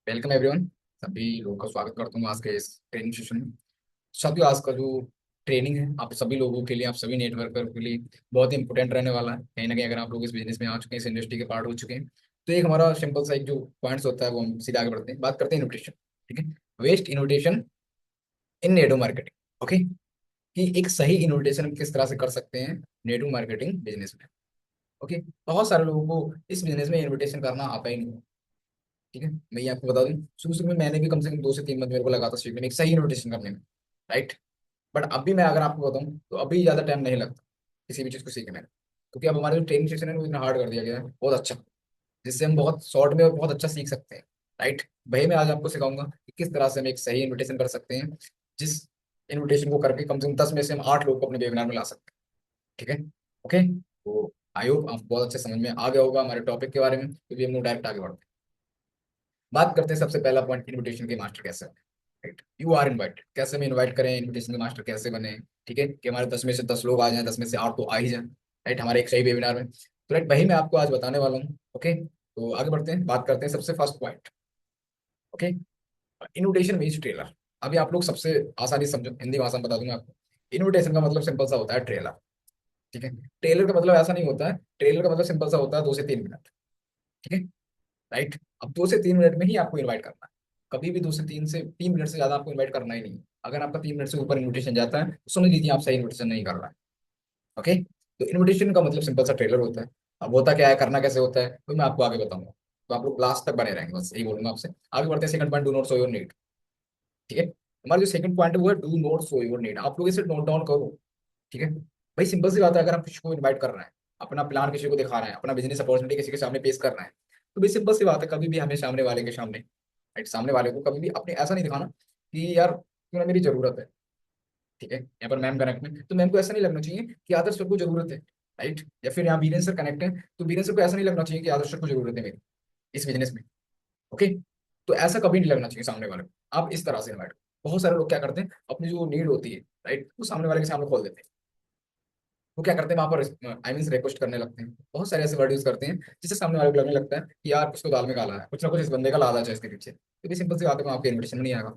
Welcome everyone. सभी लोगों का स्वागत करता हूँ आज के इस ट्रेनिंग सेशन में। साथियों, आज का जो ट्रेनिंग है आप सभी लोगों के लिए, आप सभी नेटवर्कर के लिए बहुत ही इंपॉर्टेंट रहने वाला है। कहीं ना कहीं अगर आप लोग इस बिजनेस में आ चुके हैं, इस इंडस्ट्री के पार्ट हो चुके हैं, तो एक हमारा सिंपल सा एक जो पॉइंट्स होता है वो हम सीधे आगे बढ़ते हैं, बात करते हैं इन्विटेशन। ठीक है, वेस्ट इन्विटेशन इन नेटवर्क मार्केटिंग। ओके, कि एक सही इन्विटेशन किस तरह से कर सकते हैं नेटवर्क मार्केटिंग बिजनेस में। ओके, बहुत सारे लोगों को इस बिजनेस में इन्विटेशन करना आता ही नहीं। ठीक है, मैं ये आपको बता दूं, शुरू शुरू में मैंने भी कम से कम 2 से 3 मंथ मेरे को लगा था सीखने में, एक सही नोटेशन करने में। राइट। बट अभी मैं अगर आपको बताऊं तो अभी ज्यादा टाइम नहीं लगता किसी भी चीज को सीखने में, क्योंकि अब हमारा जो ट्रेनिंग सेशन है वो इतना हार्ड कर दिया गया है, बहुत अच्छा, जिससे हम बहुत शॉर्ट में और बहुत अच्छा सीख सकते हैं। राइट। भाई मैं आज आपको सिखाऊंगा कि किस तरह से हम एक सही इन्विटेशन कर सकते हैं, जिस इन्विटेशन को करके कम से कम 10 में से हम 8 लोग को अपने वेबिनार में ला सकते हैं। ठीक है। ओके, तो आई होप आपको बहुत अच्छे समझ में आ गया होगा हमारे टॉपिक के बारे में, क्योंकि हम लोग डायरेक्ट आगे बढ़ते हैं। बात करते हैं सबसे पहला पॉइंट, इनविटेशन के मास्टर कैसे बने। राइट, यू आर इनवाइटेड, कैसे हम इनवाइट करें, इनविटेशन के मास्टर कैसे बने। ठीक है, कि हमारे 10 में से 10 लोग आ जाएं, 10 में से 8 तो आ ही जाए। राइट, हमारे एक सही वेबिनार में। तो राइट, वही मैं आपको आज बताने वाला हूँ। ओके, तो आगे बढ़ते हैं, बात करते हैं सबसे first point. Okay, invitation means trailer. अभी आप लोग सबसे आसानी से समझो, हिंदी भाषा में बता दूंगा आपको। इनविटेशन का मतलब सिंपल सा होता है ट्रेलर। ठीक है, ट्रेलर का मतलब ऐसा नहीं होता है, ट्रेलर का मतलब सिंपल सा होता है 2 से 3 मिनट। ठीक है। राइट, अब 2 से 3 मिनट में ही आपको इनवाइट करना है। कभी भी 2 से 3 मिनट से ज्यादा आपको इनवाइट करना ही नहीं है। अगर आपका 3 मिनट से ऊपर इन्विटेशन जाता है तो समझ लीजिए आप सही इन्विटेशन नहीं कर रहा है। ओके, तो इन्विटेशन का मतलब सिंपल सा ट्रेलर होता है। अब होता क्या है, करना कैसे होता है, तो मैं आपको आगे बताऊंगा। तो आप लोग लास्ट तक बने रहेंगे, बस यही बोलूंगा आपसे। आगे बढ़ते हैं, second point, do not show your need. ठीक है, हमारा जो सेकंड पॉइंट है वो है do not show your need. आप लोग इसे नोट डाउन करो। ठीक है, भाई सिंपल सी बात है, अगर आप किसी को इन्वाइट कर रहे हैं, अपना प्लान किसी को दिखा रहे हैं, अपना बिजनेस अपॉर्चुनिटी किसी के सामने पेश कर रहे हैं, तो भाई सिंपल सी बात है, कभी भी हमें सामने वाले के सामने, राइट, सामने वाले को कभी भी अपने ऐसा नहीं दिखाना कि यार क्यों ना मेरी जरूरत है। ठीक है, यहाँ पर मैम कनेक्ट में, तो मैम को ऐसा नहीं लगना चाहिए कि आदर्श सर को जरूरत है। राइट, या फिर यहाँ वीरेंद्र सर कनेक्ट है, तो वीरेंद्र सर को ऐसा नहीं लगना चाहिए कि आदर्श सर को जरूरत है मेरी इस बिजनेस में। ओके, तो ऐसा कभी नहीं लगना चाहिए सामने वाले को। आप इस तरह से इन्वाइट, बहुत सारे लोग क्या करते हैं, अपनी जो नीड होती है, राइट, वो सामने वाले के सामने खोल देते हैं। वो क्या करते हैं, वहां पर आई मीन रिक्वेस्ट करने लगते हैं, बहुत सारे ऐसे वर्ड यूज करते हैं जिससे सामने वाले को लगने लगता है कि यार कुछ तो दाल में काला है, कुछ ना कुछ इस बंदे का लालच है इसके पीछे। तो भी सिंपल सी बात है, आपके इन्विटेशन में नहीं आएगा।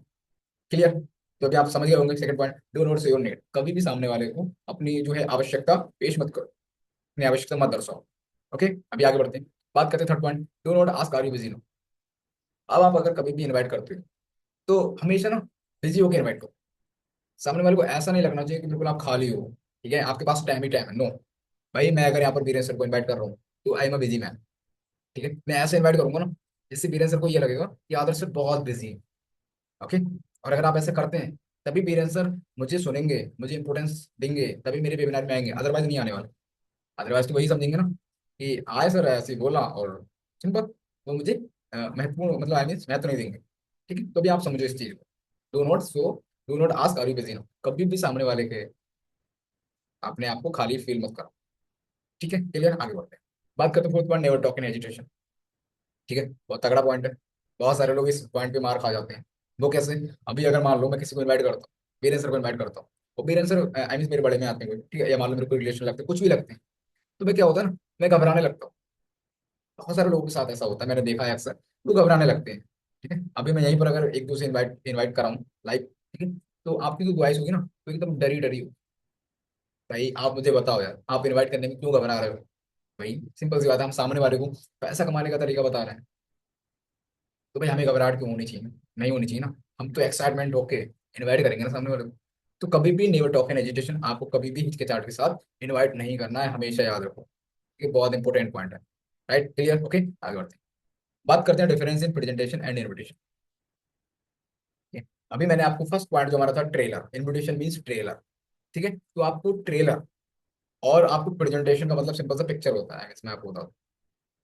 क्लियर। तो अभी आप समझ गए होंगे सेकंड पॉइंट, डू नॉट से योर नीड। कभी भी सामने वाले को अपनी जो है आवश्यकता पेश मत करो, अपनी आवश्यकता मत दर्शाओ। ओके, अभी आगे बढ़ते हैं, बात करते हैं third point, do not ask are you busy no. अब आप अगर कभी भी इन्वाइट करते हो तो हमेशा ना बिजी होकर इन्वाइट करो। सामने वाले को ऐसा नहीं लगना चाहिए कि बिल्कुल आप खाली हो, ठीक है, आपके पास टाइम ही टाइम है। नो, भाई मैं अगर यहाँ पर वीरेंद्र सर को इन्वाइट कर रहा हूँ तो I am a busy man. ठीक है, मैं ऐसे इन्वाइट करूंगा ना जिससे वीरेंद्र सर को ये लगेगा कि आदर्श सर बहुत बिजी है। ओके, और अगर आप ऐसे करते हैं तभी वीरेंद्र सर मुझे सुनेंगे, मुझे इंपोर्टेंस देंगे, तभी मेरे वेबिनार में आएंगे, अदरवाइज नहीं आने वाले। अदरवाइज तो वही समझेंगे ना कि आए सर ऐसे ही बोला और सिंपल, वो मुझे महत्वपूर्ण मतलब आई मीन महत्व नहीं देंगे। ठीक है, तो भी आप समझो इस चीज को, do not so, do not ask are you busy no. कभी भी सामने वाले के अपने आप को खाली फील मत करो। ठीक है, क्लियर, आगे बढ़ते हैं, बात करते हैं fourth point, never talk in agitation. ठीक है, बहुत तगड़ा पॉइंट है, बहुत सारे लोग इस पॉइंट पे मार खा जाते हैं। वो कैसे, अभी अगर मान लो मैं किसी को इन्वाइट करता हूँ, वीरेंद्र सर को इन्वाइट करता हूँ, और वीरेंद्र सर आई मीन मेरे बड़े में आते हैं कोई, ठीक है, या मान लो मेरे कोई रिलेशन लगते हैं, कुछ भी लगते हैं, तो मैं क्या होता है ना, मैं घबराने लगता हूँ। बहुत सारे लोगों के साथ ऐसा होता है, मैंने देखा है अक्सर, वो घबराने लगते हैं। ठीक है, अभी मैं यहीं पर अगर एक दूसरे इन्वाइट इन्वाइट कराऊँ लाइव, ठीक है, तो आपकी जो वॉइस होगी ना तो एकदम डरी डरी हो। भाई आप मुझे बताओ यार, आप इन्वाइट करने में क्यों घबरा रहे हो। भाई सिंपल सी बात है, हम सामने वाले को पैसा कमाने का तरीका बता रहे हैं, तो भाई हमें घबराहट क्यों होनी चाहिए, नहीं होनी चाहिए ना। हम तो एक्साइटमेंट होके इनवाइट करेंगे ना सामने वाले को। तो कभी भी नेवर टॉक इन एजिटेशन, आपको कभी भी हिचकिचाहट के साथ इनवाइट नहीं करना है, हमेशा याद रखो। ये बहुत इंपॉर्टेंट पॉइंट है। राइट, क्लियर, ओके, आगे बढ़ते हैं, बात करते हैं difference in presentation and invitation. अभी मैंने आपको फर्स्ट पॉइंट जो हमारा था ट्रेलर, इनविटेशन मींस ट्रेलर। ठीक है, तो आपको ट्रेलर और आपको प्रेजेंटेशन का मतलब सिंपल सा पिक्चर होता है, इसमें आपको बता दूं।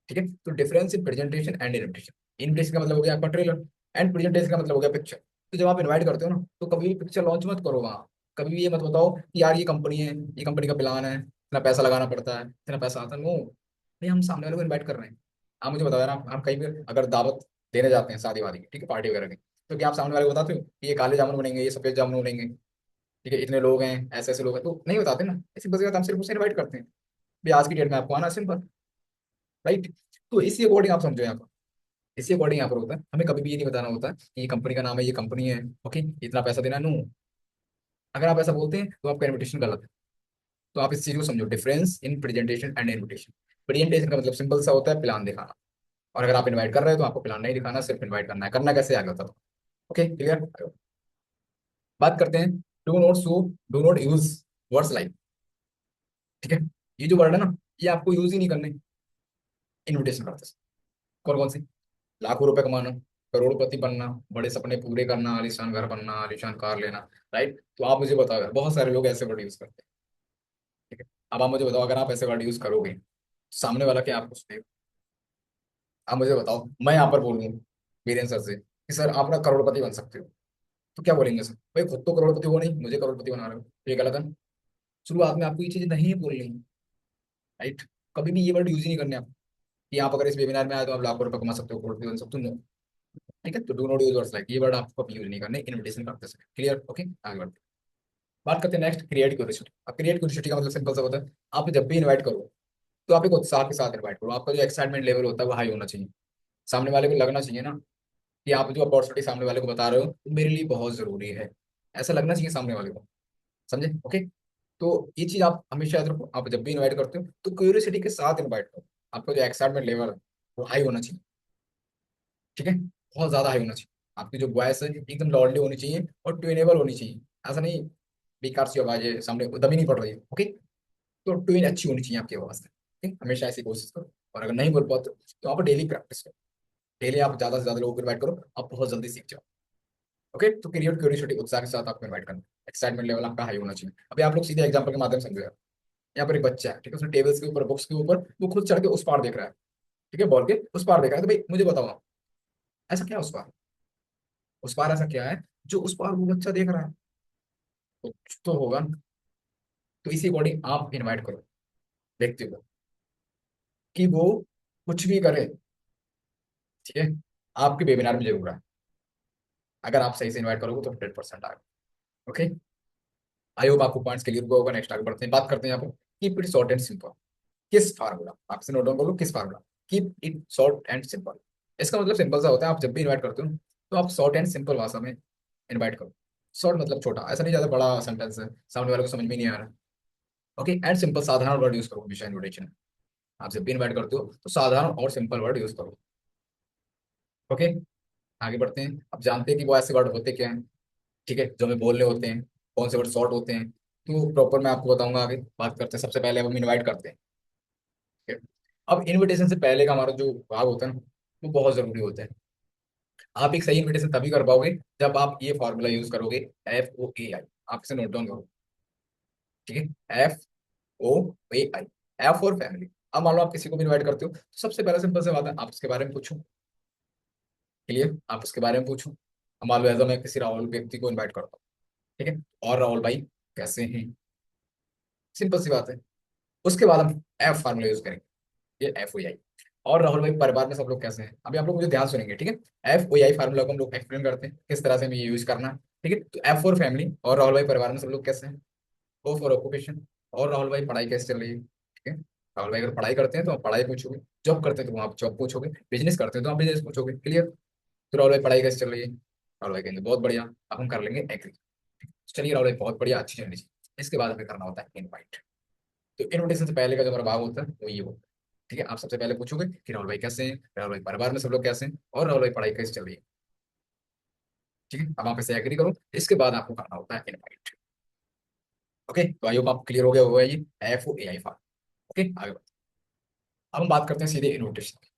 ठीक है, तो difference in presentation and invitation, invitation का मतलब हो गया आपका ट्रेलर, एंड प्रेजेंटेशन का मतलब हो गया पिक्चर। तो जब आप इनवाइट करते हो ना तो कभी भी पिक्चर लॉन्च मत करो वहाँ। कभी भी ये मत बताओ कि यार ये कंपनी है, ये कंपनी का प्लान है, इतना पैसा लगाना पड़ता है, इतना पैसा आता है। नो भाई, हम सामने वाले को इन्वाइट कर रहे हैं। आप मुझे बताओ यार, आप कहीं भी अगर दावत देने जाते हैं शादी वादी की, ठीक है, पार्टी वगैरह की, तो क्या आप सामने वाले को बताते हो कि ये काले जामुन बनेंगे, ये सफेद जामुन बनेंगे, ठीक है, इतने लोग हैं, ऐसे ऐसे लोग हैं, तो नहीं बताते ना। ऐसी बस हम सिर्फ उसे इन्वाइट करते हैं, भाई आज की डेट में आपको आना, सिंपल। राइट, तो इसी अकॉर्डिंग आप समझो यहाँ पर। इसी अकॉर्डिंग यहाँ पर होता है, हमें कभी भी ये नहीं बताना होता कि ये कंपनी का नाम है, ये कंपनी है, ओके, इतना पैसा देना, नो। अगर आप ऐसा बोलते हैं तो आपका इन्विटेशन गलत है। तो आप इस चीज को समझो, difference in presentation and invitation. Presentation का मतलब सिंपल सा होता है, प्लान दिखाना। और अगर आप इनवाइट कर रहे हो तो आपको प्लान नहीं दिखाना, सिर्फ इनवाइट करना है। करना कैसे आगे होता है, ओके क्लियर। बात करते हैं, do not so, do not use words like, ठीक है। ये जो वर्ड है ना, ये आपको यूज ही नहीं करने इन्विटेशन करते समय। कौन कौन से? लाखों रुपए कमाना, करोड़पति बनना, बड़े सपने पूरे करना, आलीशान घर बनना, आलीशान कार लेना, राइट। तो आप मुझे बताओ यार, बहुत सारे लोग ऐसे वर्ड यूज करते हैं, ठीक है। अब आप मुझे बताओ, अगर आप ऐसे वर्ड यूज करोगे तो सामने वाला क्या आपको सुनेगा? आप मुझे बताओ, मैं यहाँ पर बोल रहा हूँ वीरेंद्र सर से कि सर आप ना करोड़पति बन सकते हो, तो क्या बोलेंगे सर? भाई खुद तो करोड़पति हो नहीं, मुझे करोड़पति बना रहे हो, तो ये गलत है ना। शुरुआत में आपको ये चीजें नहीं बोलनी, राइट। कभी भी ये वर्ड यूज ही नहीं करने आप, कि आप अगर इस वेबिनार में आए तो आप लाखों रुपए कमा सकते हो, करोड़पति बन सकते हो, no। ठीक है, तो do not use words like, ये वर्ड आपको कभी यूज नहीं करने इनविटेशन करते समय, क्लियर, ओके। आगे बढ़ते हैं। बात करते हैं नेक्स्ट, क्रिएट क्यूरियोसिटी। अब क्रिएट क्यूरियोसिटी का मतलब सिंपल सा होता है, आप जब भी इनवाइट करो तो आप एक उत्साह के साथ इनवाइट करो। आपका जो एक्साइटमेंट लेवल होता है वो हाई होना चाहिए। सामने वाले को लगना चाहिए ना कि आप जो अपॉर्चुनिटी सामने वाले को बता रहे हो वो मेरे लिए बहुत जरूरी है, ऐसा लगना चाहिए सामने वाले को, समझे, ओके। तो ये चीज आप हमेशा याद रखो, आप जब भी इनवाइट करते हो तो क्यूरियोसिटी के साथ इनवाइट करो। आपका जो एक्साइटमेंट लेवल है वो हाई होना चाहिए, ठीक है, बहुत ज्यादा हाई होना चाहिए। आपकी जो वॉइस है एकदम लॉन्डली होनी चाहिए और ट्यूनेबल होनी चाहिए। ऐसा नहीं बेकार सी आवाज है, सामने दमी नहीं पड़ रही है, ओके। तो ट्यून अच्छी होनी चाहिए आपकी आवाज में, ठीक, हमेशा ऐसी कोशिश करो। और अगर नहीं बोल पाते तो आप डेली प्रैक्टिस करो, डेली आप ज्यादा से ज्यादा लोगों को इनवाइट करो, आप बहुत जल्दी सीख जाओ, ओके। तो क्रिएट क्यूरियोसिटी, उत्साह के साथ आपको इनवाइट करना, एक्साइटमेंट लेवल आपका हाई होना चाहिए। अभी आप लोग सीधे एग्जांपल के माध्यम से समझो यार। यहाँ पर एक बच्चा है, ठीक है, उसने टेबल्स के ऊपर, बुक्स के ऊपर वो खुद चढ़ के उस पार देख रहा है, ठीक है, बॉल के उस पार देख रहा है। तो भाई मुझे बताओ, ऐसा क्या है उस पार? उस पार ऐसा क्या है जो उस पार वो बच्चा देख रहा है? कुछ तो होगा ना। तो इसी अकॉर्डिंग आप इनवाइट करो व्यक्ति को कि वो कुछ भी करे, ठीक है, आपके वेबिनार में जरूर आए। अगर आप सही से इन्वाइट करोगे तो 100% आएगा, ओके। आई होप आपको पॉइंट्स क्लियर हुआ होगा। नेक्स्ट आगे बढ़ते हैं, बात करते हैं यहाँ पर keep it short and simple. किस फार्मूला, आपसे नोट डाउन करो, किस formula? Keep it short and simple. इसका मतलब सिंपल सा होता है, आप जब भी इन्वाइट करते हो तो आप शॉर्ट एंड सिंपल भाषा में इन्वाइट करो। शॉर्ट मतलब छोटा, ऐसा नहीं ज्यादा बड़ा सेंटेंस है सामने वाले को समझ में नहीं आ रहा, ओके। एंड सिंपल, साधारण वर्ड यूज करो हमेशा इन्विटेशन में। आप जब भी इन्वाइट करते हो तो साधारण और सिंपल वर्ड यूज करो, ओके। आगे बढ़ते हैं, अब जानते हैं कि वो ऐसे वर्ड होते क्या हैं, ठीक है, जो हमें बोलने होते हैं, कौन से वर्ड शॉर्ट होते हैं, तो प्रॉपर मैं आपको बताऊंगा। आगे बात करते हैं, सबसे पहले अब हम इनवाइट करते हैं, ठीक है। अब इनविटेशन से पहले का हमारा जो भाग होता है ना, वो बहुत जरूरी होता है। आप एक सही इनविटेशन तभी कर पाओगे जब आप ये फॉर्मूला यूज करोगे, FOAI। आप इसे नोट डाउन करो, ठीक है, FOAI, एफ फॉर फैमिली। अब मान लो आप किसी को भी इनवाइट करते हो तो सबसे पहले सिंपल से बात है, आप उसके बारे में पूछो, क्लियर, आप उसके बारे में पूछो। अब मान लो ऐसा मैं किसी राहुल व्यक्ति को इन्वाइट करता हूँ, ठीक है, और राहुल भाई कैसे हैं, सिंपल सी बात है। उसके बाद हम एफ फार्मूला यूज करेंगे, ये FOAI। और राहुल भाई परिवार में सब लोग कैसे हैं, अभी आप लोग मुझे ध्यान सुनेंगे, ठीक है। FOAI फार्मूला को हम लोग एक्सप्लेन करते हैं किस तरह से हमें ये यूज करना है, ठीक है। तो F फॉर फैमिली, और राहुल भाई परिवार में सब लोग कैसे हैं। O फॉर ऑक्यूपेशन, और राहुल भाई पढ़ाई कैसे चल रही है, ठीक है। राहुल भाई अगर पढ़ाई करते हैं तो आप पढ़ाई पूछोगे, जॉब करते हैं तो आप जॉब पूछोगे, बिजनेस करते हैं तो आप बिजनेस पूछोगे, क्लियर। तो राहुल भाई पढ़ाई कैसे चल रही है, राहुल भाई कहेंगे बहुत बढ़िया। अब हम कर लेंगे एग्री। चलिए राहुल भाई बहुत बढ़िया, अच्छी चलनी चाहिए। इसके बाद हमें करना होता है इनवाइट। तो इनविटेशन से पहले का जो हमारा भाव होता है वो ये होता है, ठीक है। आप सबसे पहले पूछोगे कि राहुल भाई कैसे हैं, राहुल भाई परिवार में सब लोग कैसे हैं, और राहुल भाई पढ़ाई कैसे चल रही है, ठीक है। अब आप इसे एग्री करो, इसके बाद आपको करना होता है इनवाइट, ओके। तो आई होप आप क्लियर हो गया होगा ये FOAI फार्म, ओके। आगे बढ़ते हैं। अब हम बात करते हैं सीधे इन्विटेशन की,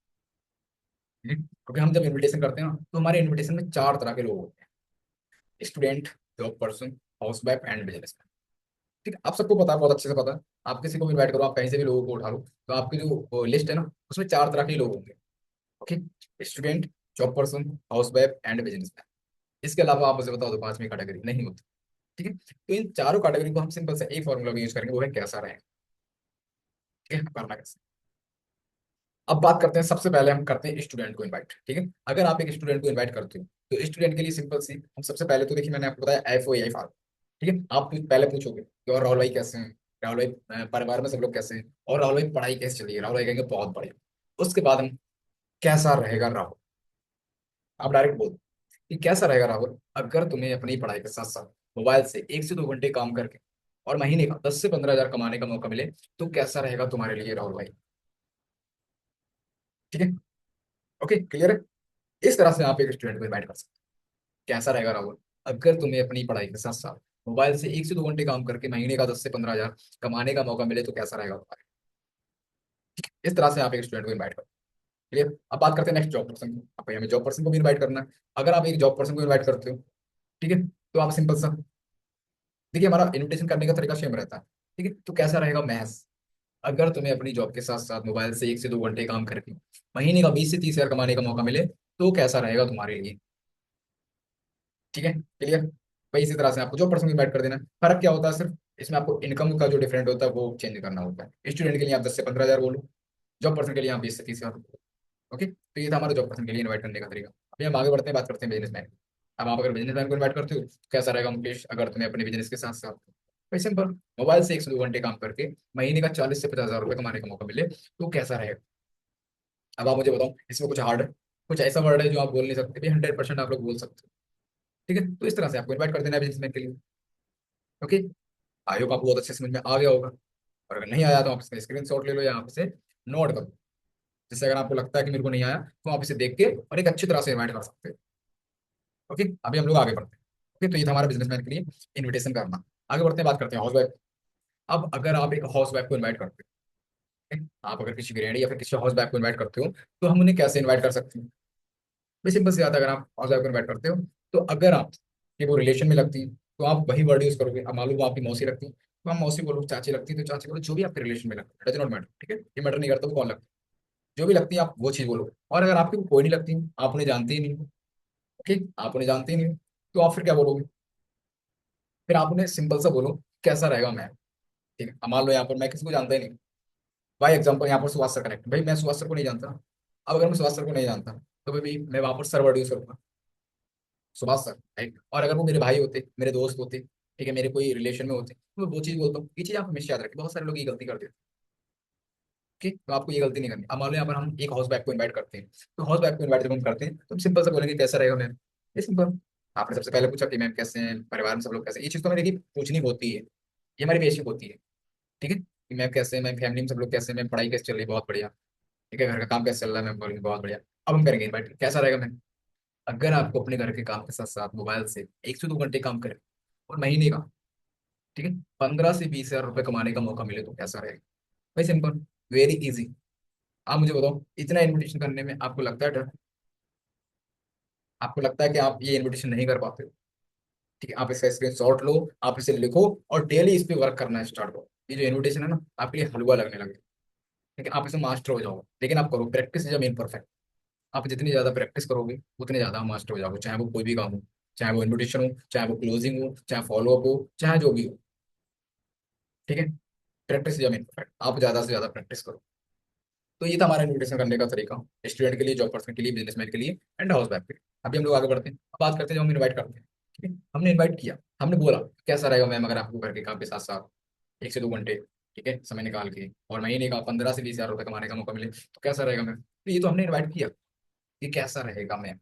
ठीक है? क्योंकि हम जब इन्विटेशन करते हैं ना तो हमारे इन्विटेशन में चार तरह के लोग होते हैं, student, job person, house wife and business. ठीक है, आप सबको पता है, बहुत अच्छे से पता है। आप किसी को भी इन्वाइट करो, आप कहीं से भी लोगों को उठा लो, तो आपकी जो लिस्ट है ना उसमें चार तरह के लोग होंगे, okay. Student, job person, house wife and business. इसके अलावा आप मुझे बताओ तो पांचवी कैटेगरी नहीं होती, ठीक है। तो इन चारों कैटेगरी को हम सिंपल से एक फॉर्मूला में यूज करेंगे, वो है कैसा रहेगा, ठीक है, करना कैसे। अब बात करते हैं, सबसे पहले हम करते हैं स्टूडेंट को इनवाइट, ठीक है। अगर आप एक स्टूडेंट को इनवाइट करते हो तो स्टूडेंट के लिए सिंपल सी, हम सबसे पहले तो देखिए मैंने आपको बताया FOAI फॉर्म, ठीक है। आप पहले पूछोगे कि और राहुल भाई कैसे हैं, राहुल भाई परिवार में सब लोग कैसे हैं, और राहुल भाई पढ़ाई कैसे चली है, राहुल भाई कहेंगे बहुत बढ़िया। उसके बाद हम कैसा रहेगा राहुल, आप डायरेक्ट बोल कि कैसा रहेगा राहुल अगर तुम्हें अपनी पढ़ाई के साथ साथ मोबाइल से 1 से 2 घंटे काम करके और महीने का 10 से 15 हजार कमाने का मौका मिले, तो कैसा रहेगा तुम्हारे लिए राहुल भाई? ठीक है। ओके, क्लियर है? इस तरह से आप एक स्टूडेंट को इन्वाइट कर सकते हैं। कैसा रहेगा राहुल अगर तुम्हें अपनी पढ़ाई के साथ साथ मोबाइल से 1 से 2 घंटे काम करके महीने का 10 से 15 हजार कमाने का मौका मिले, तो कैसा रहेगा तुम्हारे? इस तरह से आप एक स्टूडेंट को इन्वाइट करो। क्लियर? अब बात करते हैं नेक्स्ट जॉब पर्सन की। अब भाई हमें जॉब पर्सन को भी इन्वाइट करना है। अगर आप एक जॉब पर्सन को इन्वाइट करते हो, ठीक है, तो आप सिंपल सा देखिए, हमारा इन्विटेशन करने का तरीका सेम रहता है। ठीक है, तो कैसा रहेगा महज अगर तुम्हें अपनी जॉब के साथ साथ मोबाइल से 1 से 2 घंटे काम करके महीने का 20 से 30 हजार कमाने का मौका मिले, तो कैसा रहेगा तुम्हारे लिए? ठीक है, क्लियर? भाई इसी तरह से आपको जॉब पर्सन को इन्वाइट कर देना है। फर्क क्या होता है सिर्फ इसमें, आपको इनकम का जो डिफरेंट होता है वो चेंज करना होता है। स्टूडेंट के लिए आप 10 से 15 हजार बोलो, जॉब पर्सन के लिए आप 20 से 30 हजार। ओके, तो ये था हमारा जॉब पर्सन के लिए इन्वाइट करने का तरीका। अभी हम आगे बढ़ते हैं, बात करते हैं बिजनेसमैन। अब आप अगर बिजनेसमैन को इन्वाइट करते हो तो कैसा रहेगा मुकेश अगर तुम्हें अपने बिजनेस के साथ साथ भाई सिंपल मोबाइल से 1 से 2 घंटे काम करके महीने का 40 से 50 हजार रुपये कमाने का मौका मिले, तो कैसा रहेगा? अब आप मुझे बताओ, इसमें कुछ हार्ड है, कुछ ऐसा वर्ड है जो आप बोल नहीं सकते भी? 100% आप लोग बोल सकते हो। ठीक है, तो इस तरह से आपको इन्वाइट कर देना है बिजनेसमैन के लिए। ओके, आई होप आपको बहुत अच्छे समझ में आ गया होगा। और अगर नहीं आया तो आप इसका स्क्रीन शॉट ले लो या आप इसे नोट करो। जिससे अगर आपको लगता है कि मेरे को नहीं आया, तो आप इसे देख के और एक अच्छी तरह से इन्वाइट कर सकते हैं। ओके, अभी हम लोग आगे बढ़ते हैं। ओके, तो ये था हमारा बिजनेसमैन के लिए इन्विटेशन करना। आगे बढ़ते हैं, बात करते हैं हाउस वाइफ। अब अगर आप एक हाउस वाइफ को इन्वाइट करते हो, ठीक है? आप अगर किसी गृहिणी या फिर किसी हाउस वाइफ को इन्वाइट करते हो, तो हम उन्हें कैसे इन्वाइट कर सकते हैं? भाई सिंपल सी बात है, अगर आप हाउस वाइफ को इन्वाइट करते हो, तो अगर आप ये वो रिलेशन में लगती है, तो आप वही वर्ड यूज करोगे। अब मालूम वो आपकी मौसी लगती है, तो हम मौसी बोलो, चाची लगती है तो चाची बोलो, जो भी आपके रिलेशन में लगता है, डज नॉट मैटर। ठीक है, ये मैटर नहीं करता वो कौन लगता है, जो भी लगती है आप वो चीज बोलो। और अगर आपकी कोई नहीं लगती, आप उन्हें जानते ही नहीं, ठीक, आप उन्हें जानते ही नहीं, तो आप फिर क्या बोलोगे? फिर आप उन्हें सिंपल सा बोलो, कैसा रहेगा मैम? ठीक है, अब मान लो यहाँ पर मैं किसी को जानता ही नहीं, बाई एग्जाम्पल यहाँ पर सुभाष सर कनेक्ट, भाई मैं सुभाष सर को नहीं जानता। अब अगर मैं सुभाष सर को नहीं जानता, तो भाई मैं वहां पर सर वर्ड यूज करूंगा, सुभाष सर, राइट? और अगर वो मेरे भाई होते, मेरे दोस्त होते, ठीक है, मेरे कोई रिलेशन में होते, तो मैं वो चीज बोलता हूँ। ये चीज आप हमेशा याद रखें, बहुत सारे लोग ये गलती करते हैं। ठीक, तो आपको ये गलती नहीं करनी। अब मान लो यहाँ पर हम एक हाउस वाइफ को इन्वाइट करते हैं, तो हाउस वाइफ को इन्वाइट जब हम करते हैं तो हम सिंपल से बोलेंगे, कैसा रहेगा मैम? ये सिंपल। आपने सबसे पहले पूछा कि मैम कैसे हैं, परिवार में सब लोग कैसे हैं? ये चीज तो मैंने देखी पूछनी होती है, ये हमारी बेसिक होती है। ठीक है, कि मैम कैसे हैं, मैम फैमिली में सब लोग कैसे हैं, मैम पढ़ाई कैसे चल रही है, बहुत बढ़िया। ठीक है, घर का काम कैसे चल रहा है, मैम बोलेंगे बहुत बढ़िया। अब हम करेंगे इन्वाइट, कैसा रहेगा मैम अगर आपको अपने घर के काम के साथ साथ मोबाइल से 1 से 2 घंटे काम करें और महीने का, ठीक है, 15 से 20 हजार रुपये कमाने का मौका मिले, तो कैसा रहेगा? भाई सिंपल, वेरी इजी। आप मुझे बताओ, इतना इन्विटेशन करने में आपको लगता है डर? आपको लगता है कि आप ये इन्विटेशन नहीं कर पाते हो? ठीक है, आप इसका स्क्रीन शॉट लो, आप इसे लिखो और डेली इस पे वर्क करना स्टार्ट करो। ये जो इन्विटेशन है ना, आपके लिए हलवा लगने लगे। ठीक है, आप इसे मास्टर हो जाओगे, लेकिन आप करो, प्रैक्टिस इज मेन परफेक्ट। आप जितनी ज्यादा प्रैक्टिस करोगे उतने ज्यादा मास्टर हो जाओगे, चाहे वो कोई भी काम हो, चाहे वो इन्विटेशन हो, चाहे वो क्लोजिंग हो, चाहे फॉलोअप हो, चाहे जो भी हो। ठीक है, प्रैक्टिस इज मेन परफेक्ट, आप ज्यादा से ज्यादा प्रैक्टिस करो। तो ये था हमारा इन्विटेशन करने का तरीका, स्टूडेंट के लिए, जॉब पर्सन के लिए, बिजनेसमैन के लिए एंड हाउस वाइफ के लिए। अभी हम लोग आगे बढ़ते हैं, अब बात करते हैं जब हम इन्वाइट करते हैं। ठीक है, हमने इन्वाइट किया, हमने बोला कैसा रहेगा मैम अगर आपको घर के काम के साथ साथ 1 से 2 घंटे, ठीक है, समय निकाल के और महीने का 15 से 20 हजार रुपये कमाने का मौका मिले, तो कैसा रहेगा मैम? तो ये तो हमने इन्वाइट किया, ये कैसा रहेगा मैम?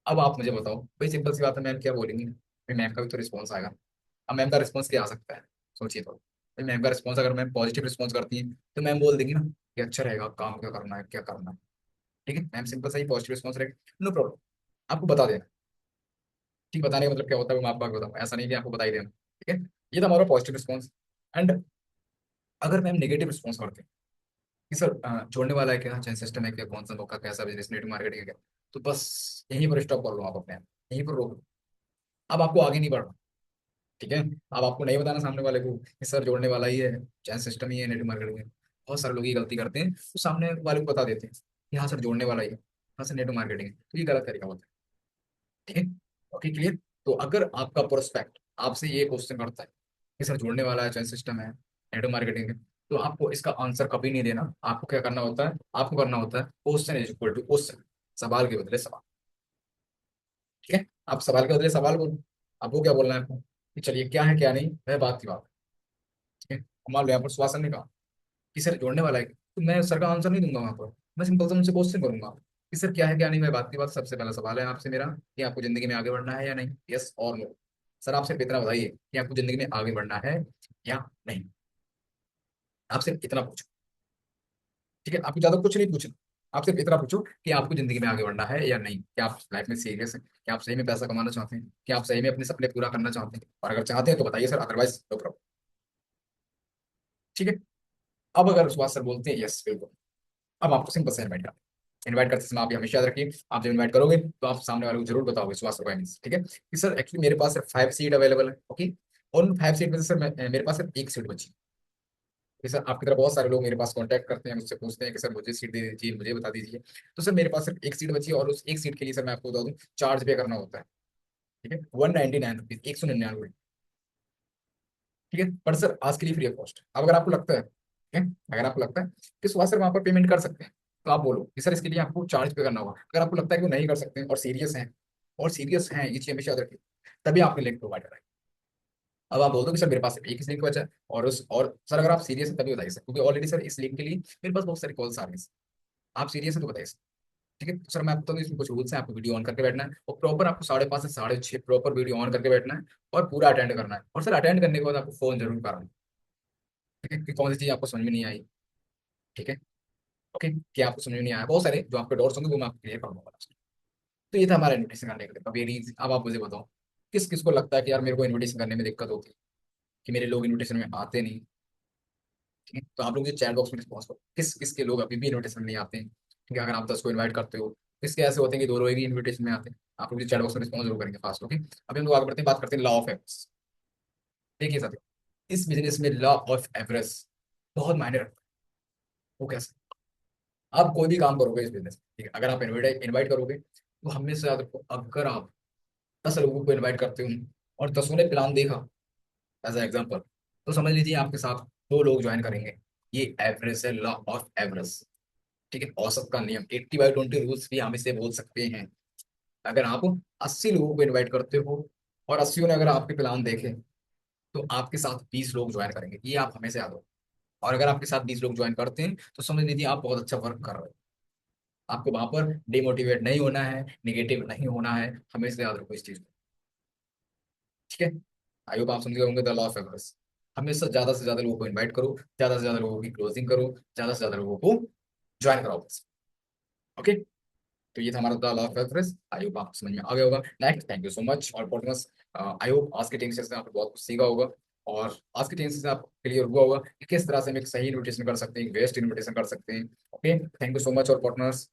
अब आप मुझे बताओ, भाई सिंपल सी बात है, मैम क्या बोलेंगी? भाई मैम का भी तो रिस्पॉन्स आएगा। अब मैम का रिस्पॉन्स क्या आ सकता है? सोचिए तो भाई, मैम का रिस्पॉन्स अगर मैम पॉजिटिव रिस्पॉन्स करती है, तो मैम बोल देंगी ना कि अच्छा रहेगा, काम क्या करना है, क्या करना है। ठीक है, मैम सिंपल सा ही पॉजिटिव रिस्पॉन्स रहेगा, नो प्रॉब्लम, आपको बता देना। ठीक, बताने का मतलब क्या होता है वो मैं आपको आगे बताऊँ, ऐसा नहीं कि आपको बता ही देना। ठीक है, ये था हमारा पॉजिटिव रिस्पॉन्स। एंड अगर मैम नेगेटिव रिस्पॉन्स करते हैं कि सर जोड़ने वाला है क्या, चैन सिस्टम है क्या, कौन सा मौका, कैसा बिजनेस, नेटवर्क मार्केटिंग है क्या, तो बस यहीं पर स्टॉप कर लो आप अपने आप, यहीं पर रोक लो। अब आपको आगे नहीं बढ़ना। ठीक है, अब आपको नहीं बताना सामने वाले को कि सर जोड़ने वाला ही है, चैन सिस्टम ही है, नेटवर्क मार्केटिंग है। बहुत सारे लोग ये गलती करते हैं, तो सामने वाले को बता देते हैं कि हाँ सर जोड़ने वाला ही है, हाँ सर नेटवर्क मार्केटिंग है, तो ये गलत तरीका होता है। ठीक है, ओके, क्लियर? तो अगर आपका प्रोस्पेक्ट आपसे ये क्वेश्चन करता है कि सर जोड़ने वाला है, चैन सिस्टम है, नेटवर्क मार्केटिंग है, तो आपको इसका आंसर कभी नहीं देना। आपको क्या करना होता है? आपको करना होता है question is equal to question, सवाल के बदले सवाल। ठीक है, आप सवाल के बदले सवाल बोलो। अब वो क्या बोलना है आपको कि चलिए क्या है क्या नहीं, वह बात की बात है। ठीक है, मान लो यहाँ पर सुशासन ने कहा कि सर जोड़ने वाला है, तो मैं सर का आंसर नहीं दूंगा वहां पर, मैं सिंपल से उनसे क्वेश्चन करूंगा कि कि सर क्या है क्या नहीं, मैं बात की बात, सबसे पहला सवाल है आपसे मेरा कि आपको जिंदगी में आगे बढ़ना है या नहीं, यस और नो। सर आप सिर्फ इतना बताइए कि आपको जिंदगी में आगे बढ़ना है या नहीं। आप सिर्फ इतना पूछो, ठीक है, आपको ज्यादा कुछ नहीं पूछना। आप सिर्फ इतना पूछो कि आपको जिंदगी में आगे बढ़ना है या नहीं, क्या आप लाइफ में सीरियस हैं, क्या आप सही में पैसा कमाना चाहते हैं, क्या आप सही में अपने सपने पूरा करना चाहते हैं, और अगर चाहते हैं तो बताइए सर, अदरवाइज नो प्रॉब्लम। ठीक है। अब अगर उस बात सर बोलते हैं यस बिल्कुल, अब आपको सिंपल से इन्वाइट करते हैं। इन्वाइट करते समय आप ये हमेशा याद रखिए, आप जब इन्वाइट करोगे तो आप सामने वाले को जरूर बताओगे विश्वास रिक्वायरमेंट्स, ठीक है, कि सर एक्चुअली मेरे पास सिर्फ 5 सीट अवेलेबल है, ओके। और उन 5 सीट में से सर मेरे पास सिर्फ एक सीट बची। कि सर आपकी तरह बहुत सारे लोग मेरे पास कांटेक्ट करते हैं, मुझसे पूछते हैं कि सर मुझे सीट दे दीजिए, मुझे बता दीजिए। तो सर मेरे पास सिर्फ एक सीट बची है, और उस एक सीट के लिए सर मैं आपको बता दूं, चार्ज पे करना होता है, ठीक है, 199 रुपीज, 199 रुपये, ठीक है। पर सर आज के लिए फ्री ऑफ कॉस्ट। अब अगर आपको लगता है, ठीक है, अगर आपको लगता है कि सुभाष सर वहाँ पर पेमेंट कर सकते हैं, तो आप बोलो कि सर इसके लिए आपको चार्ज पे करना होगा। अगर आपको लगता है कि वो नहीं कर सकते हैं और सीरियस हैं, और सीरियस हैं, ये चीज हमेशा याद रखिए, तभी आपके लिंक प्रोवाइड कराएं। अब आप बोल दो कि सर मेरे पास सिर्फ एक ही लिंक बचा है, और सर अगर आप सीरियस हैं तभी बताइए सर, क्योंकि ऑलरेडी सर इस लिंक के लिए मेरे पास बहुत सारी कॉल्स आ रही हैं। आप सीरियस हैं तो बताइए सर, ठीक है। तो सर मैं आपको बता दूं, इसमें कुछ रूल्स हैं, आपको वीडियो ऑन करके बैठना है, और प्रॉपर आपको 5:30 से 6:30 प्रॉपर वीडियो ऑन करके बैठना है, और पूरा अटेंड करना है। और सर अटेंड करने के बाद आपको फोन जरूर करना है, ठीक है, कि कौन सी चीज आपको समझ में नहीं आई, ठीक है, ओके, कि आपको समझ में नहीं आया, बहुत सारे जो आपके डाउट्स होंगे वो मैं आपको क्लियर कर दूंगा। तो ये था हमारा इन्विटेशन करने के लिए। अब ये अब आप मुझे बताओ, किस किस को लगता है कि यार मेरे को इन्विटेशन करने में दिक्कत होती है, कि मेरे लोग इन्विटेशन में आते नहीं, ठीक है। तो आप लोग चैट बॉक्स में रिस्पॉन्स करो, किस किस के लोग अभी भी इन्विटेशन में नहीं आते हैं, ठीक है। अगर आप 10 को इन्वाइट करते हो, किसके ऐसे होते हैं कि 2 लोग ही इन्विटेशन में आते हैं, आप लोग चैट बॉक्स में रिस्पॉन्स जरूर करेंगे फास्ट, ओके। अभी हम लोग आगे बढ़ते हैं, बात करते हैं लॉ ऑफ एवरेज। देखिए साथियों, इस बिजनेस में लॉ ऑफ एवरेज बहुत मायने रखता है। वो कैसे, आप कोई भी काम करोगे इस बिजनेस में, ठीक है, अगर आप इन्वाइट इन्वाइट करोगे तो हमेशा याद रखो, अगर आप 10 लोगों को इन्वाइट करते हो और 10 ने प्लान देखा, एज एग्जाम्पल, तो समझ लीजिए आपके साथ 2 लोग ज्वाइन करेंगे। ये एवरेज है, लॉ ऑफ एवरेज, ठीक है, औसत का नियम, 80/20 रूल्स भी हम इसे बोल सकते हैं। अगर आप 80 लोगों को इन्वाइट करते हो और 80 ने अगर आपके प्लान देखे, तो आपके साथ 20 लोग ज्वाइन करेंगे, ये आप हमेशा याद हो। और अगर आपके साथ 20 लोग ज्वाइन करते हैं तो समझ लीजिए आप बहुत अच्छा वर्क कर रहे हो। आपको वहां पर डिमोटिवेट नहीं होना है, निगेटिव नहीं होना है, हमेशा याद रखो इस चीज को, ठीक है। आई होप आप समझ गए होंगे द लॉ ऑफ एवरेज। हमेशा ज्यादा से ज्यादा लोगों को इन्वाइट करो, ज्यादा से ज्यादा लोगों की क्लोजिंग करो, ज्यादा से ज्यादा लोगों को ज्वाइन कराओ बस, ओके। तो ये था हमारा the law of average, I hope आपको समझ में आ गया होगा। Next, thank you so much और पॉडकास्ट, आई होप आज के टेंशन से आपने बहुत कुछ सीखा होगा, और आज के टेंशन से आप क्लियर हुआ होगा कि किस तरह से हम एक सही इन्विटेशन कर सकते हैं, एक बेस्ट इन्विटेशन कर सकते हैं, okay. Thank you so much और पार्टनर्स।